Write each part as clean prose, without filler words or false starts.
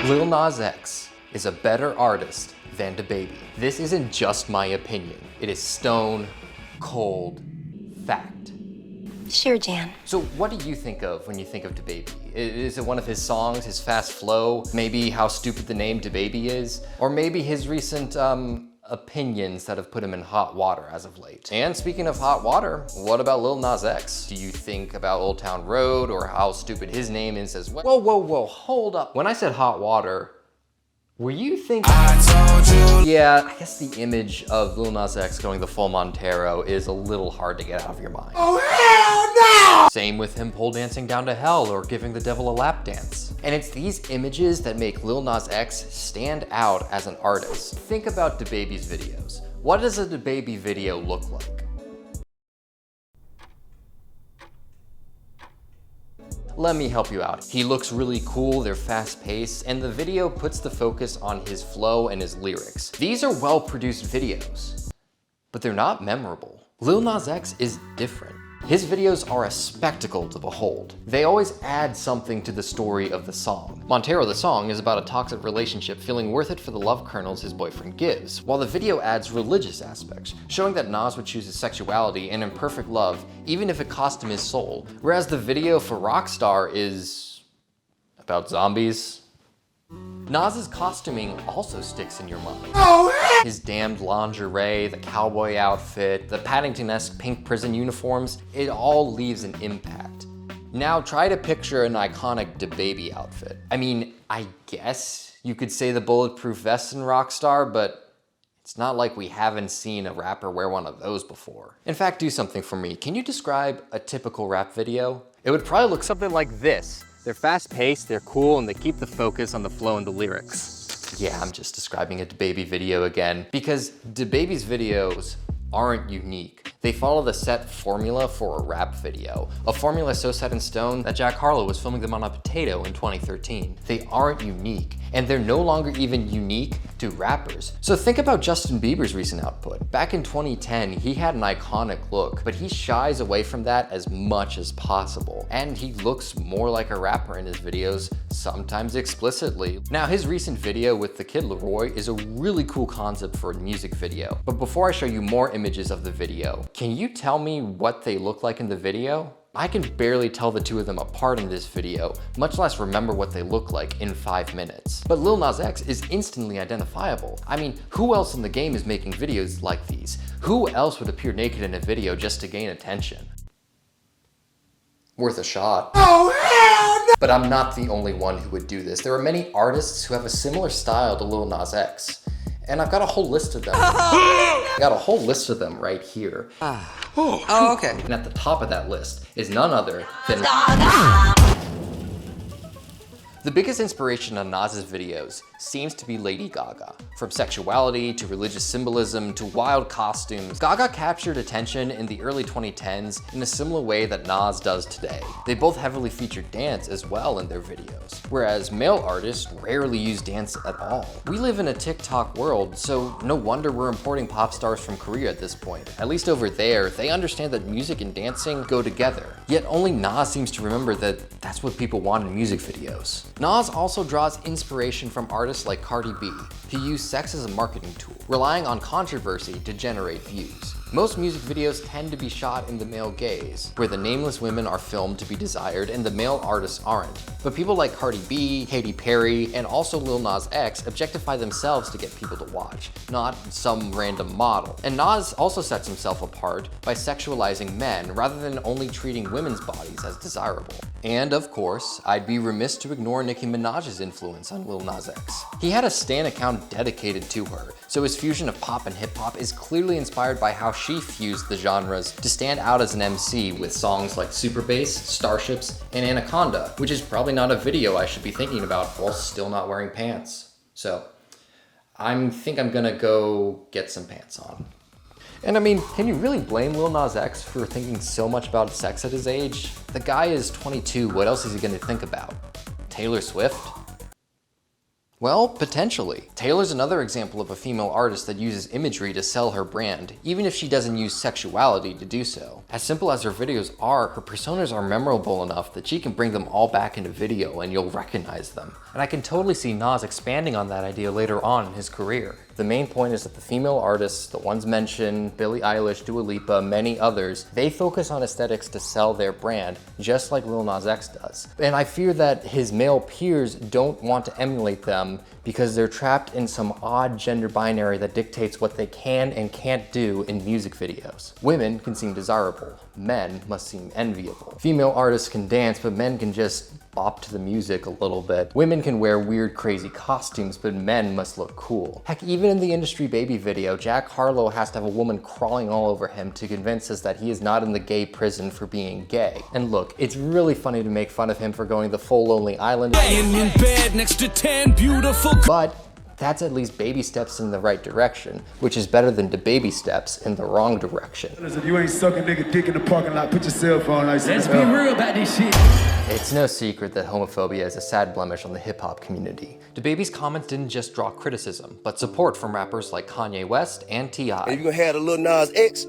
Lil Nas X is a better artist than DaBaby. This isn't just my opinion. It is stone cold fact. Sure, Jan. So what do you think of when you think of DaBaby? Is it one of his songs, his fast flow, maybe how stupid the name DaBaby is, or maybe his recent opinions that have put him in hot water as of late? And speaking of hot water, what about Lil Nas X? Do you think about Old Town Road or how stupid his name is as well? Whoa, hold up. When I said hot water, were you thinking? Yeah, I guess the image of Lil Nas X going the full Montero is a little hard to get out of your mind. Oh, hell no! Same with him pole dancing down to hell or giving the devil a lap dance. And it's these images that make Lil Nas X stand out as an artist. Think about DaBaby's videos. What does a DaBaby video look like? Let me help you out. He looks really cool, they're fast paced, and the video puts the focus on his flow and his lyrics. These are well-produced videos, but they're not memorable. Lil Nas X is different. His videos are a spectacle to behold. They always add something to the story of the song. Montero the song is about a toxic relationship feeling worth it for the love kernels his boyfriend gives, while the video adds religious aspects, showing that Nas would choose his sexuality and imperfect love even if it cost him his soul, whereas the video for Rockstar is about zombies. Nas's costuming also sticks in your mind. His damned lingerie, the cowboy outfit, the Paddington-esque pink prison uniforms, it all leaves an impact. Now try to picture an iconic DaBaby outfit. I mean, I guess you could say the bulletproof vest in Rockstar, but it's not like we haven't seen a rapper wear one of those before. In fact, do something for me. Can you describe a typical rap video? It would probably look something like this. They're fast-paced, they're cool, and they keep the focus on the flow and the lyrics. Yeah, I'm just describing a DaBaby video again, because DaBaby's videos aren't unique. They follow the set formula for a rap video, a formula so set in stone that Jack Harlow was filming them on a potato in 2013. They aren't unique, and they're no longer even unique to rappers. So think about Justin Bieber's recent output. Back in 2010, he had an iconic look, but he shies away from that as much as possible. And he looks more like a rapper in his videos, sometimes explicitly. Now, his recent video with the Kid Laroi is a really cool concept for a music video. But before I show you more images of the video, can you tell me what they look like in the video? I can barely tell the two of them apart in this video, much less remember what they look like in 5 minutes. But Lil Nas X is instantly identifiable. I mean, who else in the game is making videos like these? Who else would appear naked in a video just to gain attention? Worth a shot. Oh, hell no! But I'm not the only one who would do this. There are many artists who have a similar style to Lil Nas X. And I've got a whole list of them. I got a whole list of them right here. Oh, okay. And at the top of that list is none other than... The biggest inspiration on Nas's videos seems to be Lady Gaga. From sexuality to religious symbolism to wild costumes, Gaga captured attention in the early 2010s in a similar way that Nas does today. They both heavily featured dance as well in their videos, whereas male artists rarely use dance at all. We live in a TikTok world, so no wonder we're importing pop stars from Korea at this point. At least over there, they understand that music and dancing go together. Yet only Nas seems to remember that that's what people want in music videos. Nas also draws inspiration from artists like Cardi B, who use sex as a marketing tool, relying on controversy to generate views. Most music videos tend to be shot in the male gaze, where the nameless women are filmed to be desired and the male artists aren't. But people like Cardi B, Katy Perry, and also Lil Nas X objectify themselves to get people to watch, not some random model. And Nas also sets himself apart by sexualizing men rather than only treating women's bodies as desirable. And of course, I'd be remiss to ignore Nicki Minaj's influence on Lil Nas X. He had a Stan account dedicated to her, so his fusion of pop and hip hop is clearly inspired by how she fused the genres to stand out as an MC with songs like Super Bass, Starships, and Anaconda, which is probably not a video I should be thinking about while still not wearing pants. So I think I'm gonna go get some pants on. And I mean, can you really blame Lil Nas X for thinking so much about sex at his age? The guy is 22, what else is he gonna think about? Taylor Swift? Well, potentially. Taylor's another example of a female artist that uses imagery to sell her brand, even if she doesn't use sexuality to do so. As simple as her videos are, her personas are memorable enough that she can bring them all back into video and you'll recognize them. And I can totally see Nas expanding on that idea later on in his career. The main point is that the female artists, the ones mentioned, Billie Eilish, Dua Lipa, many others, they focus on aesthetics to sell their brand, just like Lil Nas X does. And I fear that his male peers don't want to emulate them because they're trapped in some odd gender binary that dictates what they can and can't do in music videos. Women can seem desirable, men must seem enviable. Female artists can dance, but men can just bop to the music a little bit. Women can wear weird, crazy costumes, but men must look cool. Heck, even in the DaBaby video, Jack Harlow has to have a woman crawling all over him to convince us that he is not in the gay prison for being gay. And look, it's really funny to make fun of him for going the full Lonely Island. Laying in bed next to 10 beautiful. But that's at least baby steps in the right direction, which is better than DaBaby steps in the wrong direction. If you ain't sucking nigga dick in the parking lot, put your cell phone like Let's be real about this shit. It's no secret that homophobia is a sad blemish on the hip-hop community. DaBaby's comments didn't just draw criticism, but support from rappers like Kanye West and T.I. If you're gonna have the Lil Nas X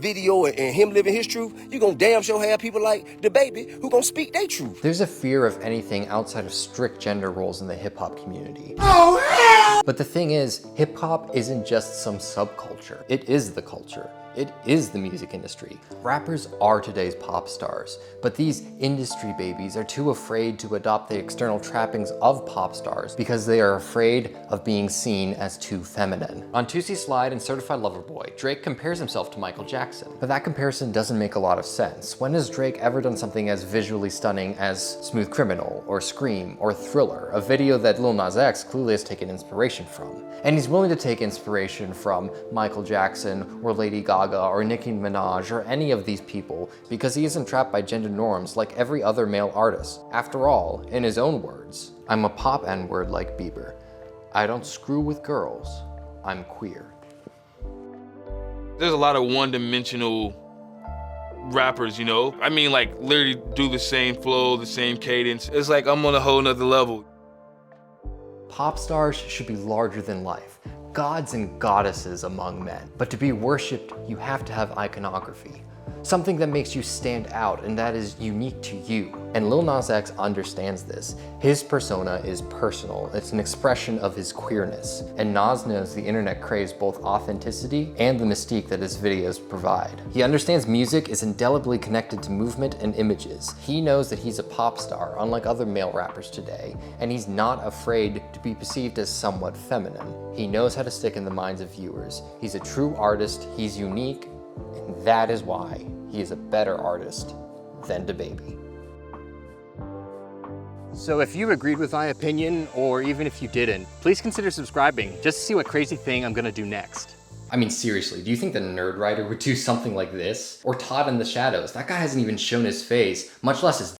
video and him living his truth, you gonna damn sure have people like DaBaby who gonna speak their truth. There's a fear of anything outside of strict gender roles in the hip-hop community. Oh, hell! But the thing is, hip-hop isn't just some subculture. It is the culture. It is the music industry. Rappers are today's pop stars, but these industry babies are too afraid to adopt the external trappings of pop stars because they are afraid of being seen as too feminine. On Toosie Slide and Certified Lover Boy, Drake compares himself to Michael Jackson. But that comparison doesn't make a lot of sense. When has Drake ever done something as visually stunning as Smooth Criminal, or Scream, or Thriller, a video that Lil Nas X clearly has taken inspiration from? And he's willing to take inspiration from Michael Jackson, or Lady Gaga, or Nicki Minaj, or any of these people because he isn't trapped by gender norms like every other male artist. After all, in his own words, I'm a pop N-word like Bieber. I don't screw with girls. I'm queer. There's a lot of one-dimensional rappers, you know? I mean, like, literally do the same flow, the same cadence. It's like I'm on a whole nother level. Pop stars should be larger than life. Gods and goddesses among men. But to be worshipped, you have to have iconography. Something that makes you stand out and that is unique to you. And Lil Nas X understands this. His persona is personal. It's an expression of his queerness. And Nas knows the internet craves both authenticity and the mystique that his videos provide. He understands music is indelibly connected to movement and images. He knows that he's a pop star, unlike other male rappers today, and he's not afraid to be perceived as somewhat feminine. He knows how to stick in the minds of viewers. He's a true artist, he's unique, and that is why he is a better artist than DaBaby. So if you agreed with my opinion, or even if you didn't, please consider subscribing just to see what crazy thing I'm gonna do next. I mean, seriously, do you think the Nerd Writer would do something like this? Or Todd in the Shadows? That guy hasn't even shown his face, much less his